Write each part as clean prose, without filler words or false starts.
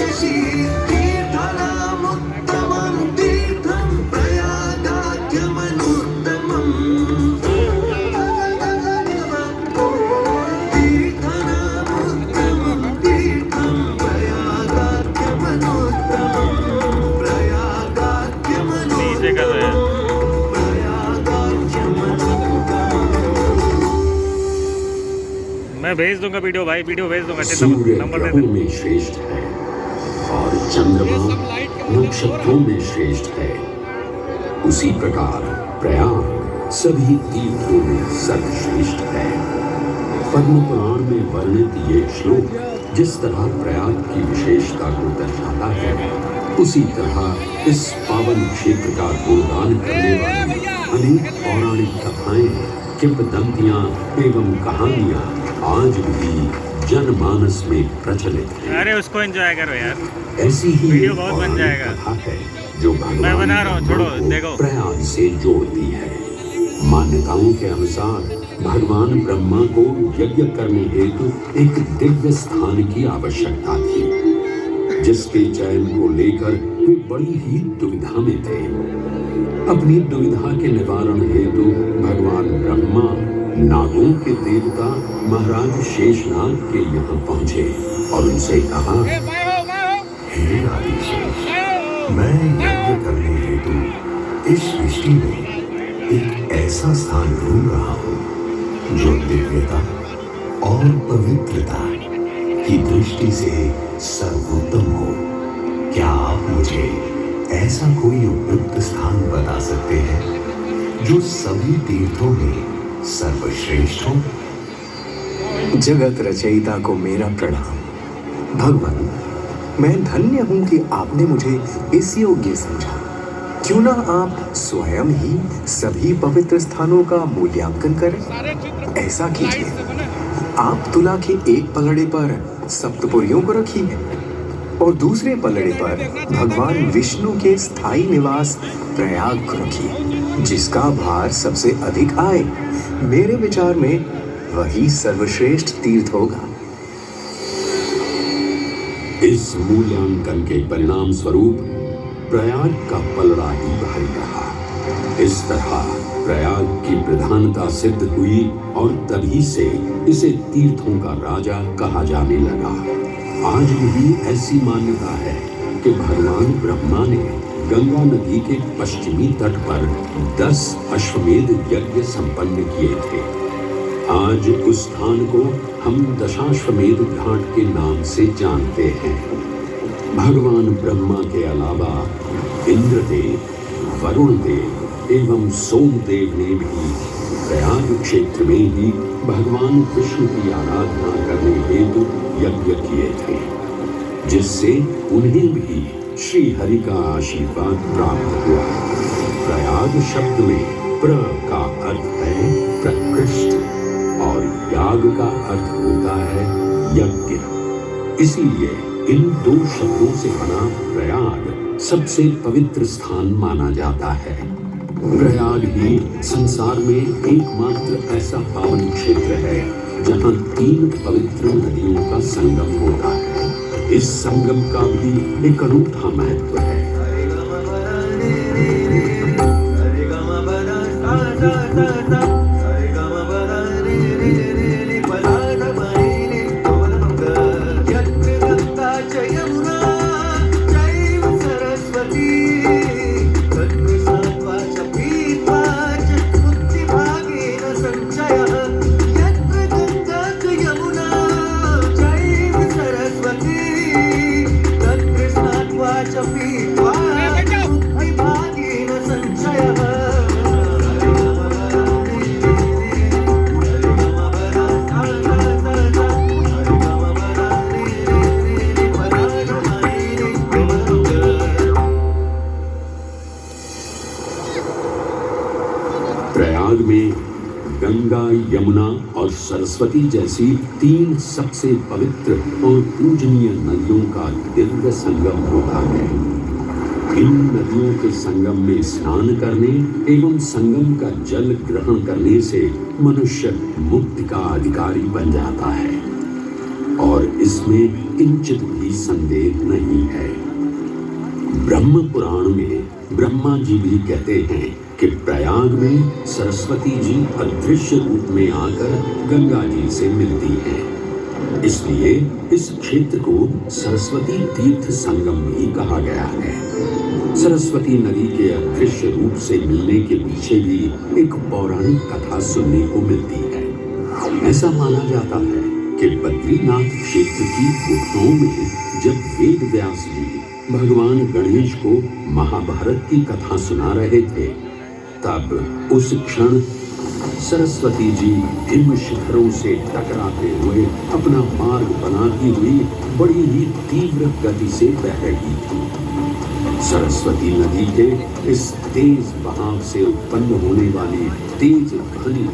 शशि तीर्थनामुत्तमं तीर्थं प्रयागाख्यमनुत्तमम् तीर्थनामुत्तमं तीर्थं प्रयागाख्यमनुत्तमं प्रयागाख्यमनुत्तमम् मैं भेज दूंगा वीडियो भाई, वीडियो भेज दूंगा। सूर्य नंबर दे ग्रहों में श्रेष्ठ है और चंद्रमा नक्षत्रों में श्रेष्ठ है। उसी प्रकार प्रयाग सभी तीर्थों में सर्वश्रेष्ठ है। पद्म पुराण में वर्णित ये श्लोक जिस तरह प्रयाग की विशेषता को दर्शाता है, उसी तरह इस पावन क्षेत्र का गुणगान करने वाली अनेक पौराणिक कथाएं, किंवदंतियां एवं कहानियां आज भी जनमानस में प्रचलित है। अरे उसको एंजॉय करो यार, ऐसी ही वीडियो बहुत बन जाएगा। कथा है जो मैं बना रहा हूँ, छोड़ो, देखो। प्रयाग से जोड़ती है। मान्यताओं के अनुसार भगवान ब्रह्मा को यज्ञ करने हेतु एक दिव्य स्थान की आवश्यकता थी, जिसके चयन को लेकर वे बड़ी ही दुविधा में थे। अपनी दुविधा के निवारण हेतु भगवान ब्रह्मा नागों के देवता महाराज शेषनाग के यहाँ पहुंचे और उनसे कहा, हे आदिशेष, मैं यज्ञ करने हेतु इस सृष्टि में एक ऐसा स्थान ढूंढ रहा हूँ जो दिव्यता और पवित्रता की दृष्टि से सर्वोत्तम हो। क्या आप मुझे ऐसा कोई उपयुक्त स्थान बता सकते हैं जो सभी तीर्थों में सर्वश्रेष्ठ हो? जगत रचयिता को मेरा प्रणाम। भगवान, मैं धन्य हूं कि आपने मुझे इस योग्य समझा। क्यों ना आप स्वयं ही सभी पवित्र स्थानों का मूल्यांकन करें? ऐसा कीजिए, आप तुला के एक पलड़े पर सप्तपुरियों को रखिए और दूसरे पलड़े पर भगवान विष्णु के स्थायी निवास प्रयाग को रखिए, जिसका भार सबसे अधिक आए। मेरे विचार में वही सर्वश्रेष्ठ तीर्थ होगा। इस मूल्यांकन के परिणाम स्वरूप प्रयाग का पलड़ा ही भारी रहा। इस तरह प्रयाग की प्रधानता सिद्ध हुई और तभी से इसे तीर्थों का राजा कहा जाने लगा। आज भी ऐसी मान्यता है कि भगवान ब्रह्मा ने गंगा नदी के पश्चिमी तट पर 10 अश्वमेध यज्ञ संपन्न किए थे। आज उस स्थान को हम दशाश्वमेध घाट के नाम से जानते हैं। भगवान ब्रह्मा के अलावा इंद्रदेव, वरुण देव एवं सोमदेव ने भी प्रयाग क्षेत्र में ही भगवान विष्णु की आराधना करने हेतु यज्ञ किए थे, जिससे उन्हें भी श्री हरि का आशीर्वाद प्राप्त हुआ। प्रयाग शब्द में प्र का अर्थ है प्रकृष्ट और याग का अर्थ होता है यज्ञ। इसीलिए इन दो शब्दों से बना प्रयाग सबसे पवित्र स्थान माना जाता है। प्रयाग ही संसार में एकमात्र ऐसा पावन क्षेत्र है जहाँ 3 पवित्र नदियों का संगम होता है। इस संगम का भी एक अनूठा महत्व है। प्रयाग में गंगा, यमुना और सरस्वती जैसी 3 सबसे पवित्र और पूजनीय नदियों का दिव्य संगम होता है। इन नदियों के संगम में स्नान करने एवं संगम का जल ग्रहण करने से मनुष्य मुक्ति का अधिकारी बन जाता है और इसमें किंचित भी संदेह नहीं है। ब्रह्म पुराण में ब्रह्मा जी भी कहते हैं कि प्रयाग में सरस्वती जी अदृश्य रूप में आकर गंगा जी से मिलती हैं। इसलिए इस क्षेत्र को सरस्वती तीर्थ संगम भी कहा गया है। सरस्वती नदी के अदृश्य रूप से मिलने के पीछे भी एक पौराणिक कथा सुनने को मिलती है। ऐसा माना जाता है कि बद्रीनाथ क्षेत्र की गुफाओं में जब वेद व्यास जी भगवान गणेश को महाभारत की कथा सुना रहे थे, तब उस क्षण सरस्वती जी हिम शिखरों से टकराते हुए अपना मार्ग बनाती हुई बड़ी ही तीव्र गति से बह रही थी। सरस्वती नदी के इस तेज बहाव से उत्पन्न होने वाली तेज ध्वनि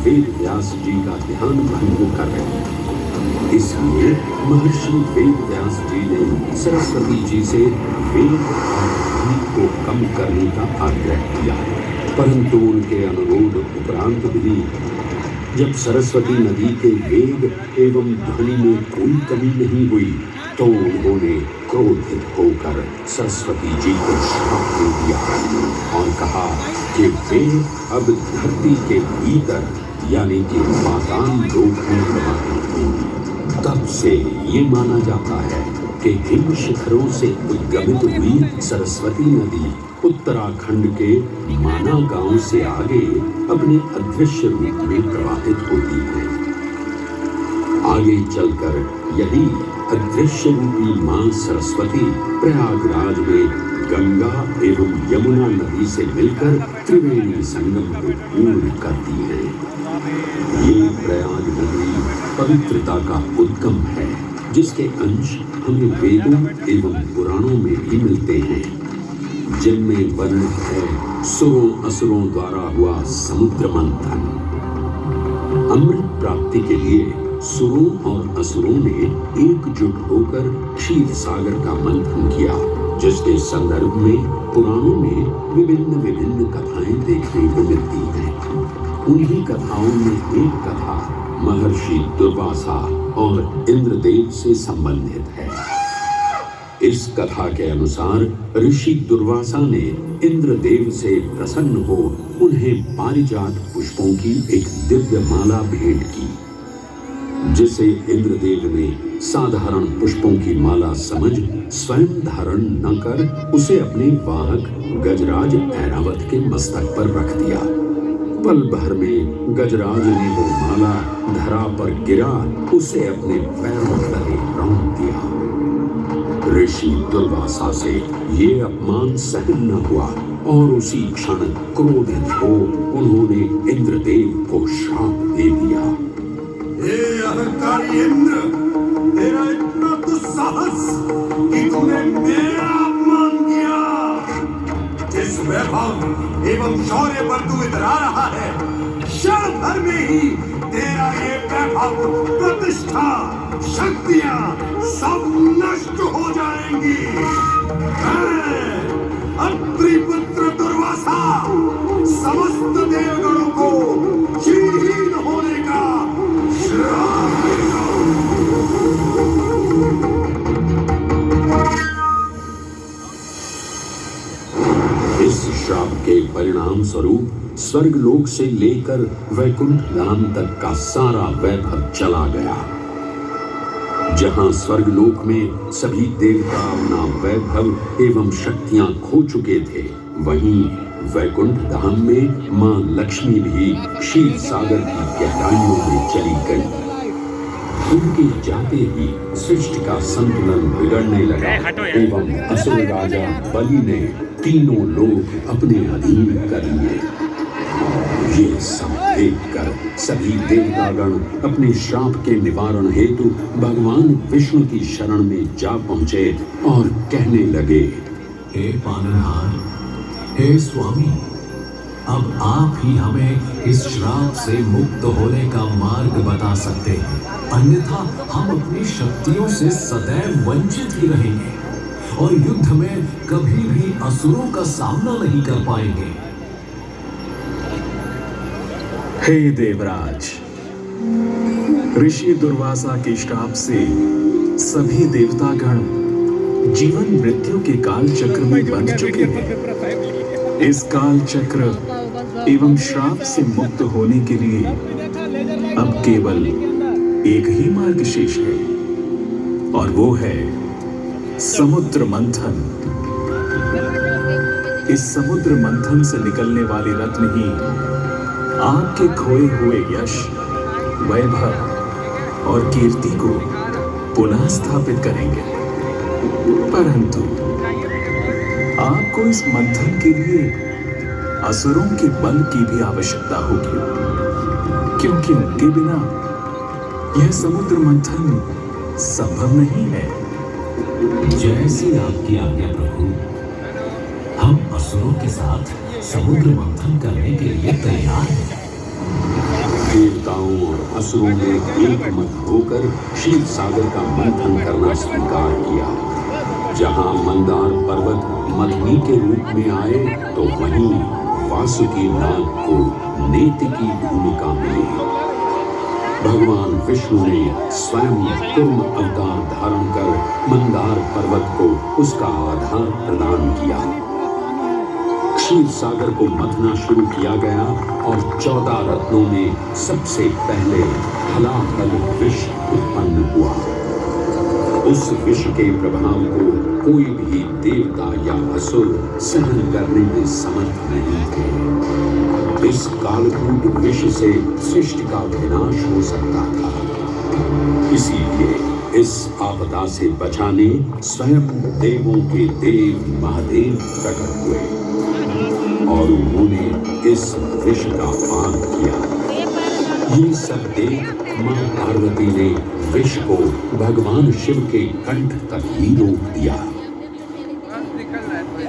वेद व्यास जी का ध्यान भंग कर रही थी। इसलिए महर्षि वेद व्यास जी ने सरस्वती जी से वेग और ध्वनि को कम करने का आग्रह किया, परंतु उनके अनुरोध उपरांत भी जब सरस्वती नदी के वेग एवं ध्वनि में कोई कमी नहीं हुई, तो उन्होंने क्रोधित होकर सरस्वती जी को श्राप दे दिया और कहा कि वे अब धरती के भीतर यानी कि पाताल लोक में प्रवाहित होंगी। तब से ये माना जाता है कि हिम शिखरों से उद्गमित हुई सरस्वती नदी उत्तराखंड के माना गांव से आगे अपने अदृश्य रूप में प्रवाहित होती है। आगे चलकर यही अदृश्य रूपी मां सरस्वती प्रयागराज में गंगा एवं यमुना नदी से मिलकर त्रिवेणी संगम को पूर्ण करती है। ये प्रयाग नदी पवित्रता का उद्गम है, जिसके अंश हमें वेदों एवं पुराणों में भी मिलते हैं, जिनमें वर्णित है सुरों असुरों द्वारा हुआ समुद्र मंथन। अमृत प्राप्ति के लिए सुरों और असुरों ने एकजुट होकर क्षीर सागर का मंथन किया, जिसके संदर्भ में पुराणों में विभिन्न कथाएं देखने को मिलती हैं। उन्हीं कथाओं में एक कथा महर्षि दुर्वासा और इंद्रदेव से संबंधित है। इस कथा के अनुसार ऋषि दुर्वासा ने इंद्रदेव से प्रसन्न हो उन्हें पारिजात पुष्पों की एक दिव्य माला भेंट की, जिसे इंद्रदेव ने साधारण पुष्पों की माला समझ स्वयं धारण न कर उसे अपने वाहक गजराज ऐरावत के मस्तक पर रख दिया। पल भर में गजराज ने वो माला धरा पर गिरा उसे अपने पैरों तले रौंद दिया। ऋषि दुर्वासा से ये अपमान सहन न हुआ और उसी क्षण क्रोधित हो उन्होंने इंद्रदेव को श्राप दे दिया। हे अहंकारी इंद्र, तेरा इतना दुस्साहस कि तूने मेरा अपमान किया। जिस वैभव एवं शौर्य पर तू इतरा रहा है, क्षण भर में ही तेरा ये वैभव, प्रतिष्ठा, शक्तियां सब नष्ट हो जाएंगी। अत्रि पुत्र दुर्वासा समस्त देवगणों को चीरहीन होने का श्राप देगा। इस श्राप के परिणाम स्वरूप स्वर्गलोक से लेकर वैकुंठ धाम तक का सारा वैभव चला गया। जहां स्वर्गलोक में सभी देवता अपना वैभव एवं शक्तियां खो चुके थे, वहीं वैकुंठ धाम में मां लक्ष्मी भी क्षीर सागर की गहराइयों में चली गई। उनके जाते ही सृष्टि का संतुलन बिगड़ने लगा एवं असुर राजा बलि ने तीनों लोग अपने अधीन कर लिए। ये सब देखकर सभी देवतागण अपने श्राप के निवारण हेतु भगवान विष्णु की शरण में जा पहुंचे और कहने लगे, हे पालनहार, हे स्वामी, अब आप ही हमें इस श्राप से मुक्त होने का मार्ग बता सकते हैं, अन्यथा हम अपनी शक्तियों से सदैव वंचित ही रहेंगे और युद्ध में कभी भी असुरों का सामना नहीं कर पाएंगे। हे देवराज, ऋषि दुर्वासा के श्राप से सभी देवतागण जीवन मृत्यु के काल चक्र में बंध चुके हैं। इस काल चक्र एवं श्राप से मुक्त होने के लिए अब केवल एक ही मार्ग शेष है, और वो है समुद्र मंथन। इस समुद्र मंथन से निकलने वाले रत्न ही आपके खोए हुए यश, वैभव और कीर्ति को पुनः स्थापित करेंगे। परंतु आपको इस मंथन के लिए असुरों के बल की भी आवश्यकता होगी, क्योंकि उनके बिना यह समुद्र मंथन संभव नहीं है। जैसी आपकी आज्ञा प्रभु, हम असुरों के साथ समुद्र मंथन करने के लिए तैयार हैं। देवताओं और असुरों ने एक मत होकर क्षीर सागर का मंथन करना स्वीकार किया। जहां मंदार पर्वत मथनी के रूप में आए तो वहीं वासुकी नाग को नेति की भूमिका मिली। भगवान विष्णु ने स्वयं कूर्म अवतार धारण कर मंदार पर्वत को उसका आधार प्रदान किया। क्षीर सागर को मथना शुरू किया गया और 14 रत्नों में सबसे पहले हलाहल विष उत्पन्न हुआ। उस विष के प्रभाव को कोई भी देवता या असुर सहन करने में समर्थ नहीं थे। इस कालकूट विष से सृष्टि का विनाश हो सकता था। इसीलिए इस आपदा से बचाने स्वयं देवों के देव महादेव प्रकट हुए और उन्होंने इस विष का पान किया। ये सब देख मां पार्वती ने विष को भगवान शिव के कंठ तक ही रोक दिया।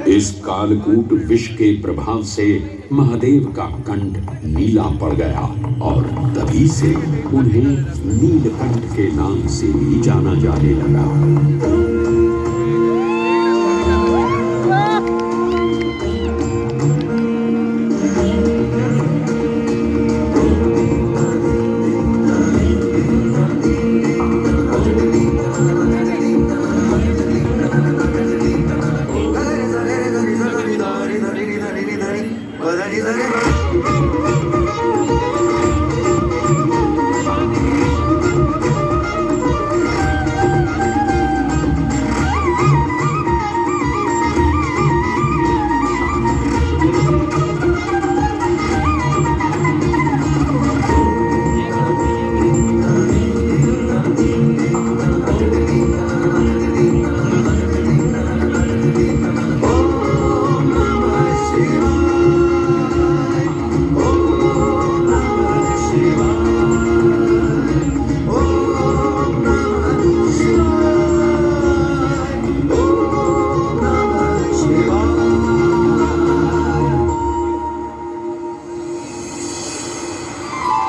इस कालकूट विष के प्रभाव से महादेव का कंठ नीला पड़ गया और तभी से उन्हें नीलकंठ के नाम से भी जाना जाने लगा।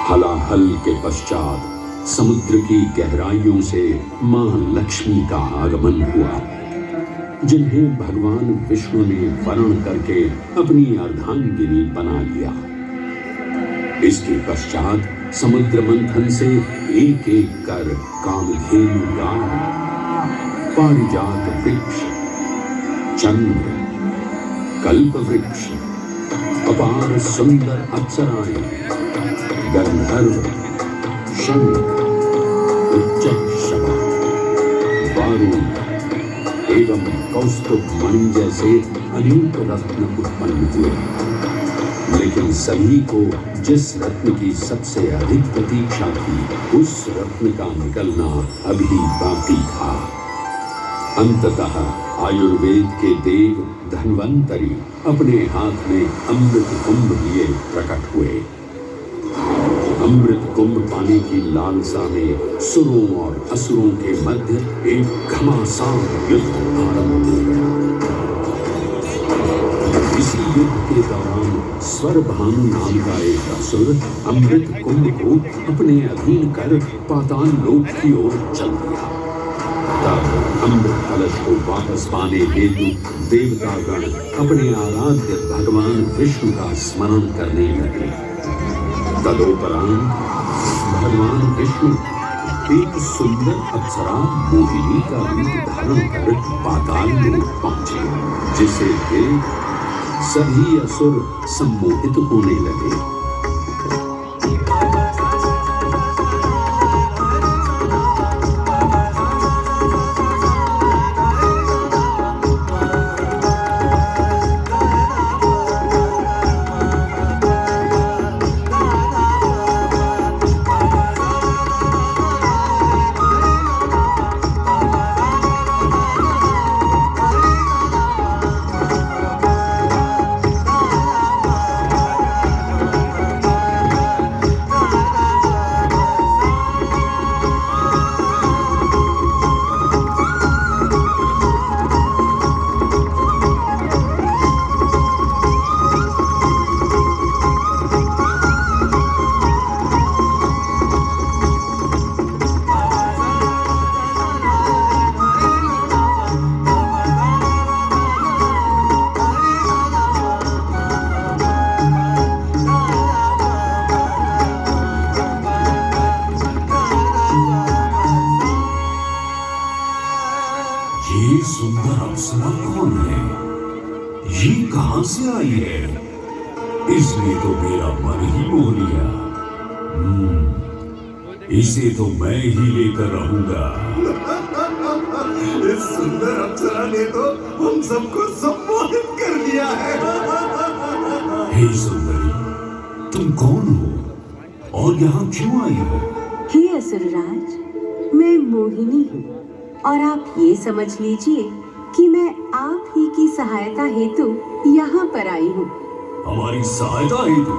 हलाहल के पश्चात समुद्र की गहराइयों से मां लक्ष्मी का आगमन हुआ, जिन्हें भगवान विष्णु ने वरण करके अपनी अर्धांगिनी बना लिया। इसके पश्चात समुद्र मंथन से एक एक कर कामधेनु गाय, पारिजात वृक्ष, चंद्र, कल्प वृक्ष, अपार सुंदर अप्सराएं, गंधर्व, शंख, उच्चैःषवा, वारुण एवं कौस्तुभ मणि जैसे अनेक रत्न उत्पन्न हुए। लेकिन सभी को जिस रत्न की सबसे अधिक प्रतीक्षा थी, उस रत्न का निकलना अभी बाकी था। अंततः आयुर्वेद के देव धन्वंतरी अपने हाथ में अमृत कुंभ लिए प्रकट हुए। अमृत कुंभ पाने की लालसा में सुरों और असुरों के मध्य एक घमासान युद्ध आरंभ हो गया। इसी युद्ध के दौरान स्वरभानु नाम का एक असुर अमृत कुंभ को अपने अधीन कर पाताल लोक की ओर चल दिया। तब अमृत कलश को वापस पाने हेतु देवतागण अपने आराध्य भगवान विष्णु का स्मरण करने लगे। तदोपरांत भगवान विष्णु एक सुंदर अप्सरा मोहिनी का रूप धारण कर पाताल लोक पहुंचे, जिसे देख सभी असुर सम्मोहित होने लगे। ये सुंदर अप्सरा कौन है? ये कहां से आई है? इसने तो मेरा मन ही मोह लिया। इसे तो मैं ही लेकर रहूंगा। इस सुंदर अप्सरा ने तो हम सबको सम्मोहित कर दिया है। हे सुंदरी, तुम कौन हो और यहाँ क्यों आई हो? हे असुरराज, मैं मोहिनी हूँ और आप ये समझ लीजिए कि मैं आप ही की सहायता हेतु यहाँ पर आई हूँ। हमारी सहायता हेतु?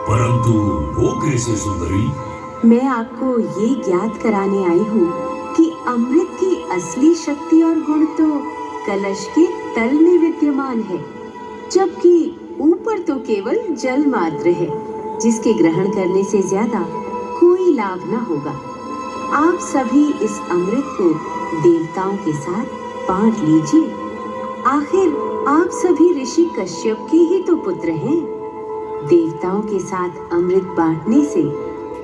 परंतु वो कैसे सुंदरी? मैं आपको ये ज्ञात कराने आई हूँ कि अमृत की असली शक्ति और गुण तो कलश के तल में विद्यमान है, जबकि ऊपर तो केवल जल मात्र है, जिसके ग्रहण करने से ज्यादा कोई लाभ न होगा। आप सभी इस अमृत को देवताओं के साथ बांट लीजिए। आखिर आप सभी ऋषि कश्यप के ही तो पुत्र हैं। देवताओं के साथ अमृत बांटने से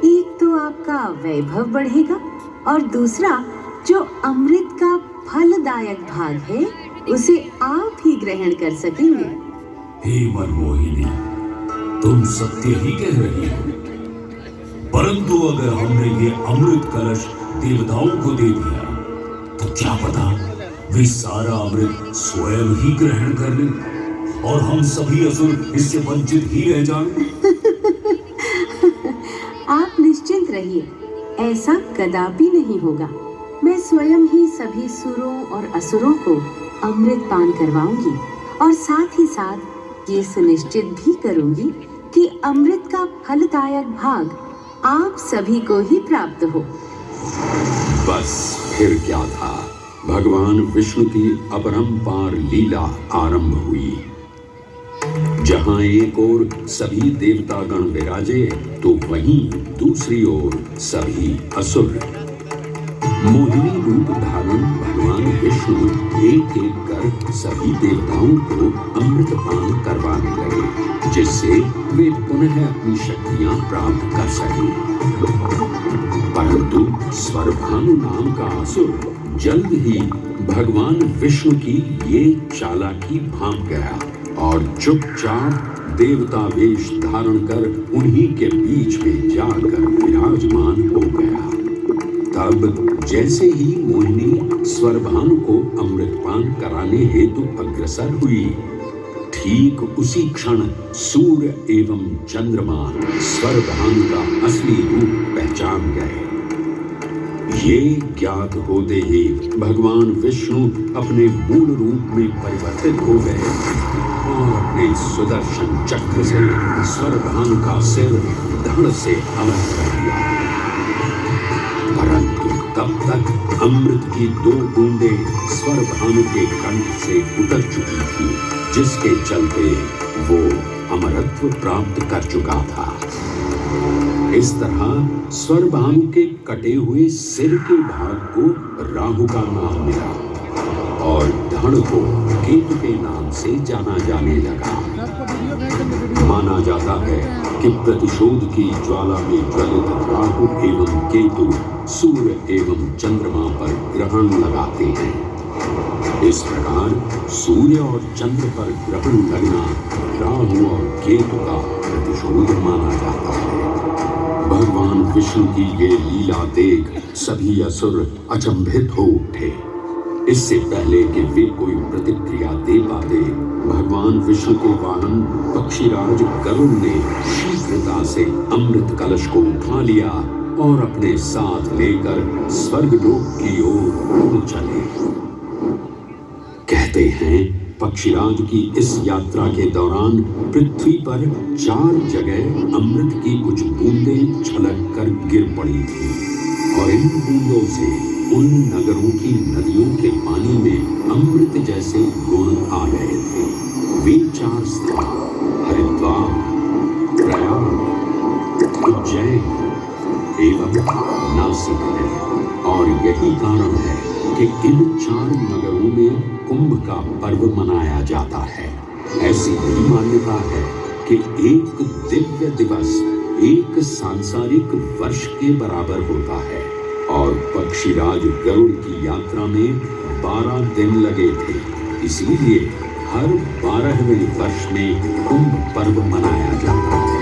एक तो आपका वैभव बढ़ेगा और दूसरा जो अमृत का फलदायक भाग है उसे आप ही ग्रहण कर सकेंगे। हे मनमोहिनी, तुम सत्य ही कह रही हो। परंतु अगर हमने ये अमृत कलश देवताओं को दे दिया तो क्या पता वे सारा अमृत स्वयं ही ग्रहण कर लें और हम सभी असुर इससे वंचित ही रह जाएं। आप निश्चिंत रहिए, ऐसा कदापि नहीं होगा। मैं स्वयं ही सभी सुरों और असुरों को अमृत पान करवाऊंगी और साथ ही साथ ये सुनिश्चित भी करूंगी कि अमृत का फलदायक भाग आप सभी को ही प्राप्त हो। बस फिर क्या था, भगवान विष्णु की अपरंपार लीला आरंभ हुई। जहां एक ओर सभी देवतागण विराजे तो वहीं दूसरी ओर सभी असुर। मोहिनी रूप धारण भगवान विष्णु एक एक कर सभी देवताओं को अमृत पान करवाने लगे, जिससे वे पुनः अपनी शक्तियां प्राप्त कर सकें। परंतु स्वरभानु नाम का असुर जल्द ही भगवान विष्णु की ये चालाकी भांप गया और चुपचाप देवता वेश धारण कर उन्हीं के बीच में जाकर विराजमान हो गया। तब जैसे ही मोहिनी स्वरभानु को अमृतपान कराने हेतु अग्रसर हुई, ठीक उसी क्षण सूर्य एवं चंद्रमा स्वरभानु का असली रूप पहचान गए। ये ज्ञात होते ही भगवान विष्णु अपने मूल रूप में परिवर्तित हो गए और अपने सुदर्शन चक्र से स्वरभानु का सिर धड़ से अलग कर दिया। परंतु तब तक अमृत की 2 बूंदें स्वरभानु के कंठ से उतर चुकी थी, जिसके चलते वो अमरत्व प्राप्त कर चुका था। इस तरह स्वरभानु के कटे हुए सिर के भाग को राहु का नाम मिला और धड़ को केतु के नाम से जाना जाने लगा। माना जाता है कि प्रतिशोध की ज्वाला में ज्वलित राहु एवं केतु सूर्य एवं चंद्रमा पर ग्रहण लगाते हैं। इस प्रकार सूर्य और चंद्र पर ग्रहण लगना राहु और केतु का प्रतिशोध माना जाता है। भगवान विष्णु की ये लीला देख सभी असुर अचंभित हो उठे। इससे पहले कि वे कोई प्रतिक्रिया दे पाते, भगवान विष्णु के वाहन पक्षीराज गरुड़ ने शीघ्रता से अमृत कलश को उठा लिया और अपने साथ लेकर स्वर्गलोक की ओर चले। कहते हैं पक्षीराज की इस यात्रा के दौरान पृथ्वी पर 4 जगह अमृत की कुछ बूंदें छलक कर गिर पड़ी थी और इन बूंदों से उन नगरों की नदियों के पानी में अमृत जैसे गुण आ गए थे। वे 4 स्थान हरिद्वार, प्रयाग, उज्जैन एवं नासिक है और यही कारण है कि इन 4 नगरों में कुंभ का पर्व मनाया जाता है। ऐसी भी मान्यता है कि एक दिव्य दिवस एक सांसारिक वर्ष के बराबर होता है और पक्षीराज गरुड़ की यात्रा में 12 दिन लगे थे। इसीलिए हर 12वें वर्ष में कुंभ पर्व मनाया जाता है।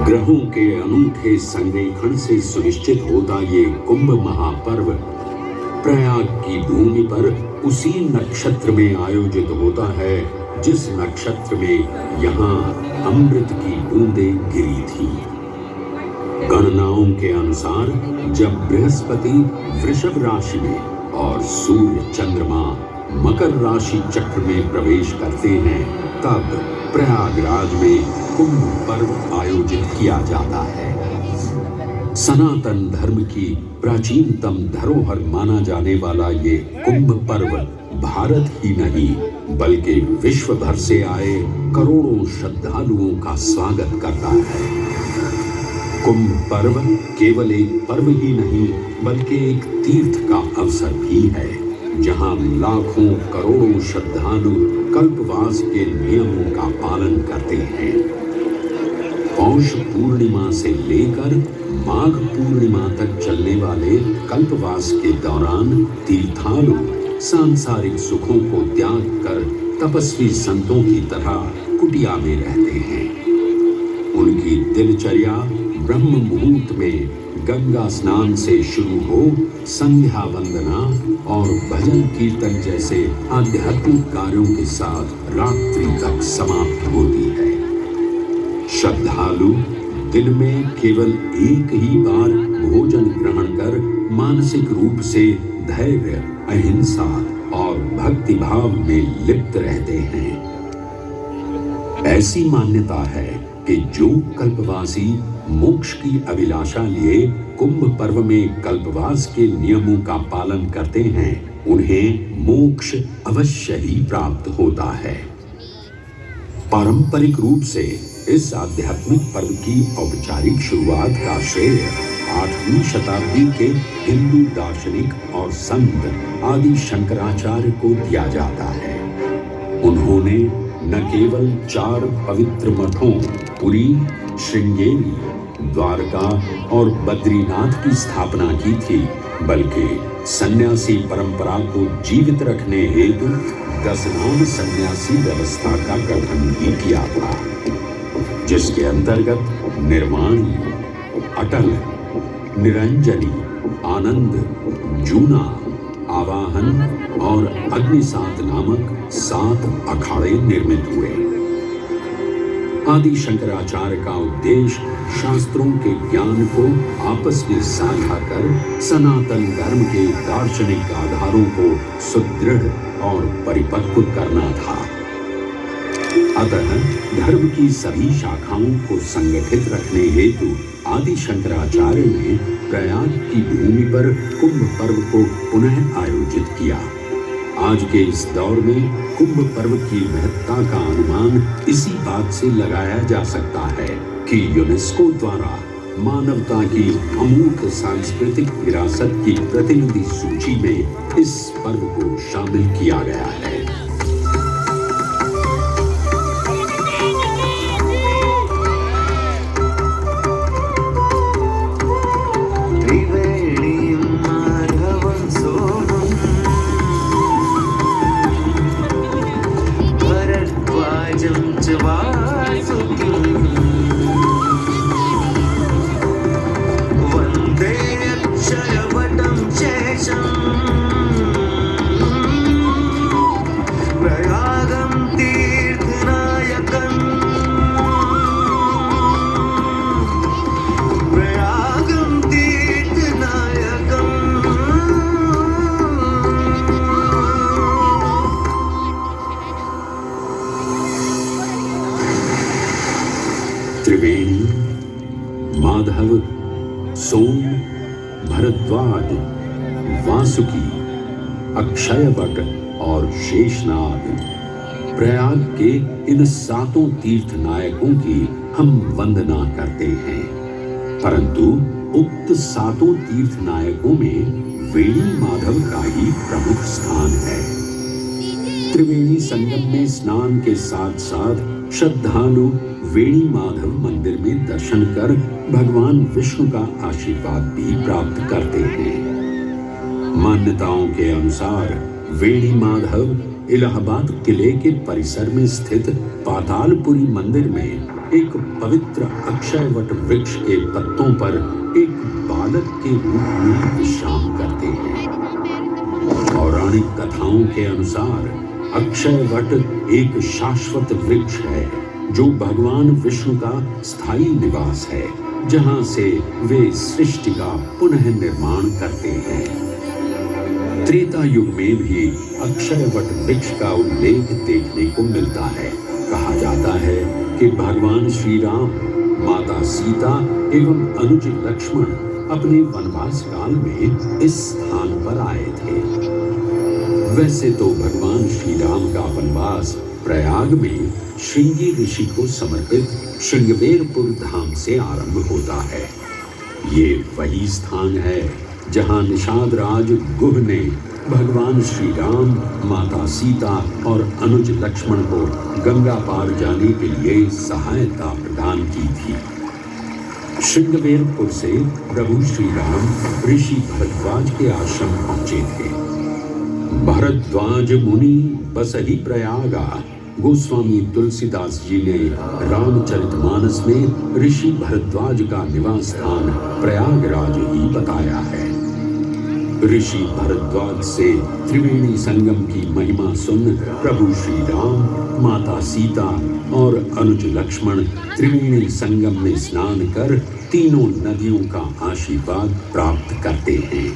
ग्रहों के अनूठे संरेखण से सुनिश्चित होता ये कुंभ महापर्व प्रयाग की भूमि पर उसी नक्षत्र में आयोजित होता है जिस नक्षत्र में यहाँ अमृत की बूंदें गिरी थी। गणनाओं के अनुसार जब बृहस्पति वृषभ राशि में और सूर्य चंद्रमा मकर राशि चक्र में प्रवेश करते हैं तब प्रयागराज में कुंभ पर्व आयोजित किया जाता है। सनातन धर्म की प्राचीनतम धरोहर माना जाने वाला ये कुंभ पर्व भारत ही नहीं बल्कि विश्व भर से आए करोड़ों श्रद्धालुओं का स्वागत करता है। कुंभ पर्व केवल एक पर्व ही नहीं बल्कि एक तीर्थ का अवसर भी है जहां लाखों करोड़ों श्रद्धालु कल्पवास के नियमों का पालन करते हैं। पौष पूर्णिमा से लेकर माघ पूर्णिमा तक चलने वाले कल्पवास के दौरान तीर्थालु सांसारिक सुखों को त्याग कर तपस्वी संतों की तरह कुटिया में रहते हैं। उनकी दिनचर्या ब्रह्म मुहूर्त में गंगा स्नान से शुरू हो संध्या वंदना और भजन कीर्तन जैसे आध्यात्मिक कार्यों के साथ रात्रि तक समाप्त होती है। श्रद्धालु दिन में केवल एक ही बार भोजन ग्रहण कर मानसिक रूप से धैर्य, अहिंसा और भक्ति भाव में लिप्त रहते हैं। ऐसी मान्यता है कि जो कल्पवासी मोक्ष की अभिलाषा लिए कुंभ पर्व में कल्पवास के नियमों का पालन करते हैं, उन्हें मोक्ष अवश्य ही प्राप्त होता है। पारंपरिक रूप से इस आध्यात्मिक पर्व की औपचारिक शुरुआत का श्रेय 8वीं शताब्दी के हिंदू दार्शनिक और संत आदि शंकराचार्य को दिया जाता है। उन्होंने न केवल 4 पवित्र मठों पुरी, श्रृंगेरी, द्वारका और बद्रीनाथ की स्थापना की थी, बल्कि सन्यासी परंपरा को जीवित रखने हेतु 10 नाम सन्यासी व्यवस्था का गठन भी किया था, जिसके अंतर्गत निर्वाणी, अटल, निरंजनी, आनंद, जूना, आवाहन और अग्निसात नामक 7 अखाड़े निर्मित हुए। आदि शंकराचार्य का उद्देश्य शास्त्रों के ज्ञान को आपस में साझा कर सनातन धर्म के दार्शनिक आधारों को सुदृढ़ और परिपक्व करना था। अतः धर्म की सभी शाखाओं को संगठित रखने हेतु आदि शंकराचार्य ने प्रयाग की भूमि पर कुंभ पर्व को पुनः आयोजित किया। आज के इस दौर में कुंभ पर्व की महत्ता का अनुमान इसी बात से लगाया जा सकता है कि यूनेस्को द्वारा मानवता की अमूर्त सांस्कृतिक विरासत की प्रतिनिधि सूची में इस पर्व को शामिल किया गया है। त्रिवेणी, माधव, सोम, भरद्वाज, वासुकी, अक्षयवट और शेषनाग, प्रयाग के इन 7 तीर्थ नायकों की हम वंदना करते हैं। परंतु उक्त 7 तीर्थ नायकों में वेणी माधव का ही प्रमुख स्थान है। त्रिवेणी संगम में स्नान के साथ साथ श्रद्धालु वेणी माधव मंदिर में दर्शन कर भगवान विष्णु का आशीर्वाद भी प्राप्त करते हैं। मान्यताओं के अनुसार वेणी माधव इलाहाबाद किले के परिसर में स्थित पातालपुरी मंदिर में एक पवित्र अक्षयवट वृक्ष के पत्तों पर एक बालक के रूप में विश्राम करते हैं। पौराणिक कथाओं के अनुसार अक्षयवट एक शाश्वत वृक्ष है जो भगवान विष्णु का स्थायी निवास है, जहां से वे सृष्टि का पुनः निर्माण करते हैं। त्रेता युग में भी अक्षयवट वृक्ष का उल्लेख देखने को मिलता है। कहा जाता है कि भगवान श्री राम, माता सीता एवं अनुज लक्ष्मण अपने वनवास काल में इस स्थान पर आए थे। वैसे तो भगवान श्री राम का वनवास प्रयाग में श्रृंगी ऋषि को समर्पित श्रृंगवेरपुर धाम से आरंभ होता है। ये वही स्थान है जहां निषाद राज गुह ने भगवान श्री राम, माता सीता और अनुज लक्ष्मण को गंगा पार जाने के लिए सहायता प्रदान की थी। श्रृंगवेरपुर से प्रभु श्री राम ऋषि भरद्वाज के आश्रम पहुंचे थे। भरद्वाज मुनि बसहि प्रयागा, गोस्वामी तुलसीदास जी ने रामचरितमानस में ऋषि भरद्वाज का निवास स्थान प्रयागराज ही बताया है। ऋषि भरद्वाज से त्रिवेणी संगम की महिमा सुन प्रभु श्री राम, माता सीता और अनुज लक्ष्मण त्रिवेणी संगम में स्नान कर तीनों नदियों का आशीर्वाद प्राप्त करते हैं।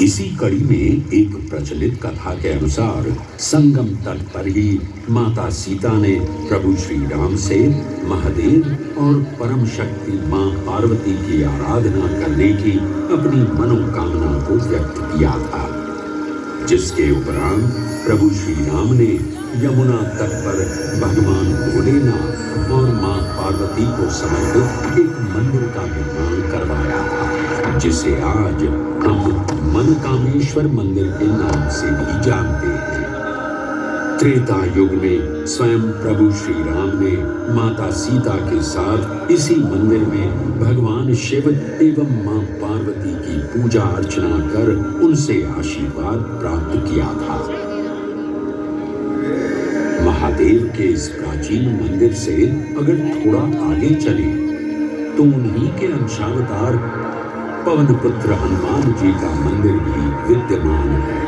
इसी कड़ी में एक प्रचलित कथा के अनुसार संगम तट पर ही माता सीता ने प्रभु श्री राम से महादेव और परम शक्ति मां पार्वती की आराधना करने की अपनी मनोकामना को व्यक्त किया था, जिसके उपरांत प्रभु श्री राम ने यमुना तट पर भगवान भोलेनाथ और मां पार्वती को समर्पित एक मंदिर का निर्माण करवाया था, जिसे आज हम मनकामेश्वर मंदिर के नाम से भी जानते हैं। त्रेता युग में स्वयं प्रभु श्री राम ने माता सीता के साथ इसी मंदिर में भगवान शिव एवं मां पार्वती की पूजा अर्चना कर उनसे आशीर्वाद प्राप्त किया था। महादेव के इस प्राचीन मंदिर से अगर थोड़ा आगे चले तो उन्हीं के अंशावतार पवन पुत्र हनुमान जी का मंदिर भी विद्यमान है।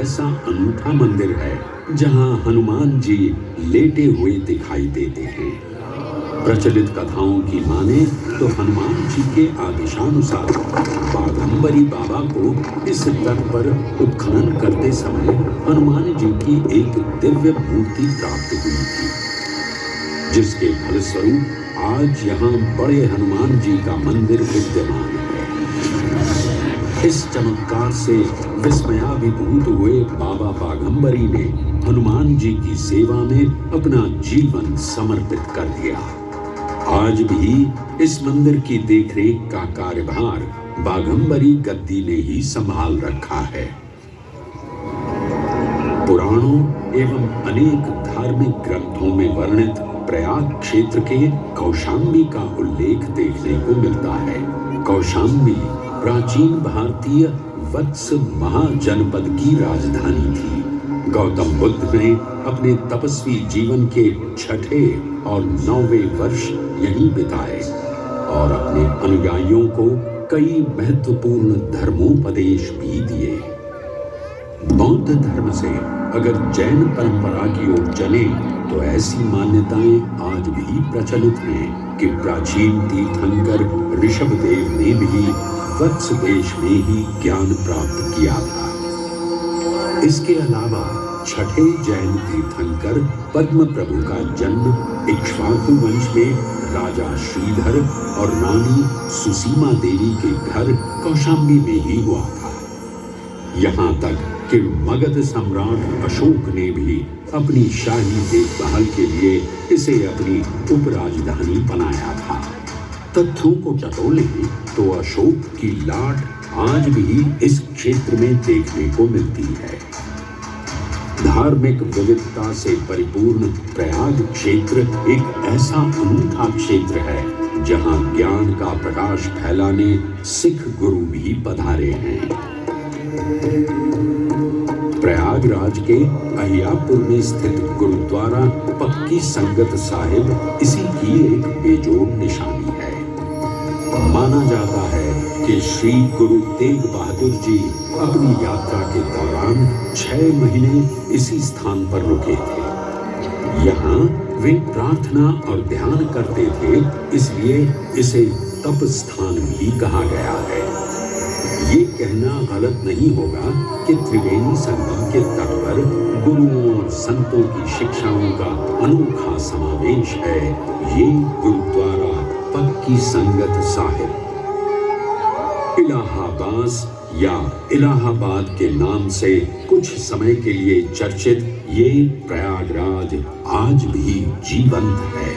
ऐसा अनूठा मंदिर है जहां हनुमान जी लेटे हुए दिखाई देते हैं। प्रचलित कथाओं की माने तो हनुमान जी के आदेशानुसार बाघंबरी बाबा को इस तट पर उत्खनन करते समय हनुमान जी की एक दिव्य मूर्ति प्राप्त हुई थी, जिसके फलस्वरूप आज यहाँ बड़े हनुमान जी का मंदिर विद्यमान है। इस चमत्कार से विस्मयाभिभूत हुए बाबा बाघंबरी ने हनुमान जी की सेवा में अपना जीवन समर्पित कर दिया। आज भी इस मंदिर की देखरेख का कार्यभार बाघंबरी गद्दी ने ही संभाल रखा है। पुराणों एवं अनेक धार्मिक ग्रंथों में वर्णित प्रयाग क्षेत्र के कौशाम्बी का उल्लेख देखने को मिलता है। कौशाम्बी प्राचीन भारतीय वत्स महाजनपद की राजधानी थी। गौतम बुद्ध ने अपने तपस्वी जीवन के 6ठे और 9वें वर्ष यहीं बिताए और अपने अनुयायियों को कई महत्वपूर्ण धर्मोपदेश भी दिए। बौद्ध धर्म से अगर जैन परंपरा की ओर चले तो ऐसी मान्यताएं आज भी प्रचलित हैं कि प्राचीन तीर्थंकर ऋषभदेव ने भी वत्स देश में ही ज्ञान प्राप्त किया था। इसके अलावा छठे जैन तीर्थंकर पद्म प्रभु का जन्म इक्ष्वाकु वंश में राजा श्रीधर और रानी सुसीमा देवी के घर कौशाम्बी में ही हुआ था। यहाँ तक कि मगध सम्राट अशोक ने भी अपनी शाही देखभाल के लिए इसे अपनी उपराजधानी बनाया था। तथ्यों को टटोलें तो अशोक की लाट आज भी इस क्षेत्र में देखने को मिलती है। धार्मिक विविधता से परिपूर्ण प्रयाग क्षेत्र एक ऐसा अनूठा क्षेत्र है जहां ज्ञान का प्रकाश फैलाने सिख गुरु भी पधारे हैं। प्रयागराज के अहियापुर में स्थित गुरुद्वारा पक्की संगत साहिब इसी की एक बेजोड़ निशानी है। माना जाता है कि श्री गुरु तेग बहादुर जी अपनी यात्रा के दौरान 6 महीने इसी स्थान पर रुके थे। यहाँ वे प्रार्थना और ध्यान करते थे, इसलिए इसे तप स्थान भी कहा गया है। ये कहना गलत नहीं होगा कि त्रिवेणी संगम के तट पर गुरुओं और संतों की शिक्षाओं का अनोखा समावेश है। ये गुरुद्वारा पक्की संगत साहिब इलाहाबाद या इलाहाबाद के नाम से कुछ समय के लिए चर्चित ये प्रयागराज आज भी जीवंत है।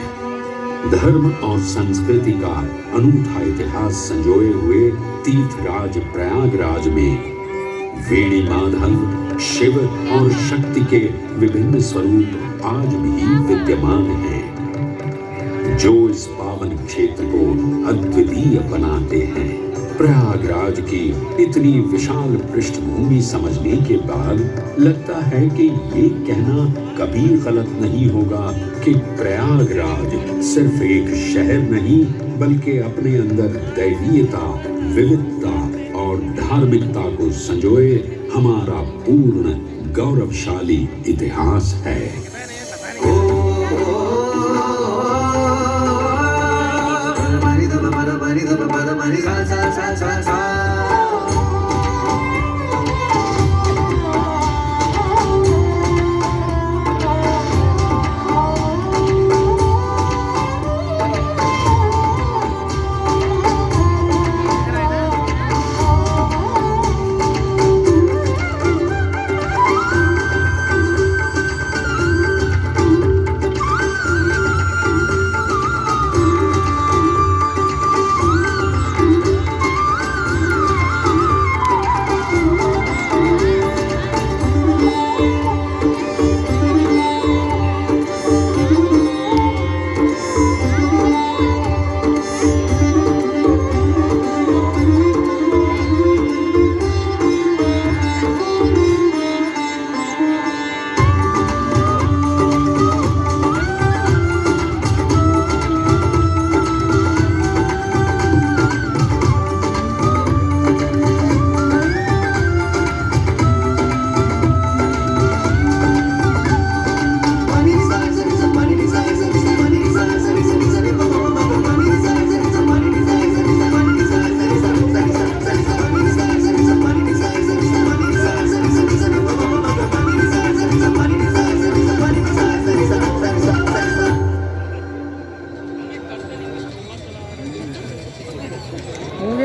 धर्म और संस्कृति का अनूठा इतिहास संजोए हुए तीर्थराज प्रयागराज में वेणी माधव, शिव और शक्ति के विभिन्न स्वरूप आज भी विद्यमान हैं, जो इस पावन क्षेत्र को अद्वितीय बनाते हैं। प्रयागराज की इतनी विशाल पृष्ठभूमि समझने के बाद लगता है कि ये कहना कभी गलत नहीं होगा कि प्रयागराज सिर्फ एक शहर नहीं, बल्कि अपने अंदर दैवीयता, विविधता और धार्मिकता को संजोए हमारा पूर्ण गौरवशाली इतिहास है। Sa sa sa sa sa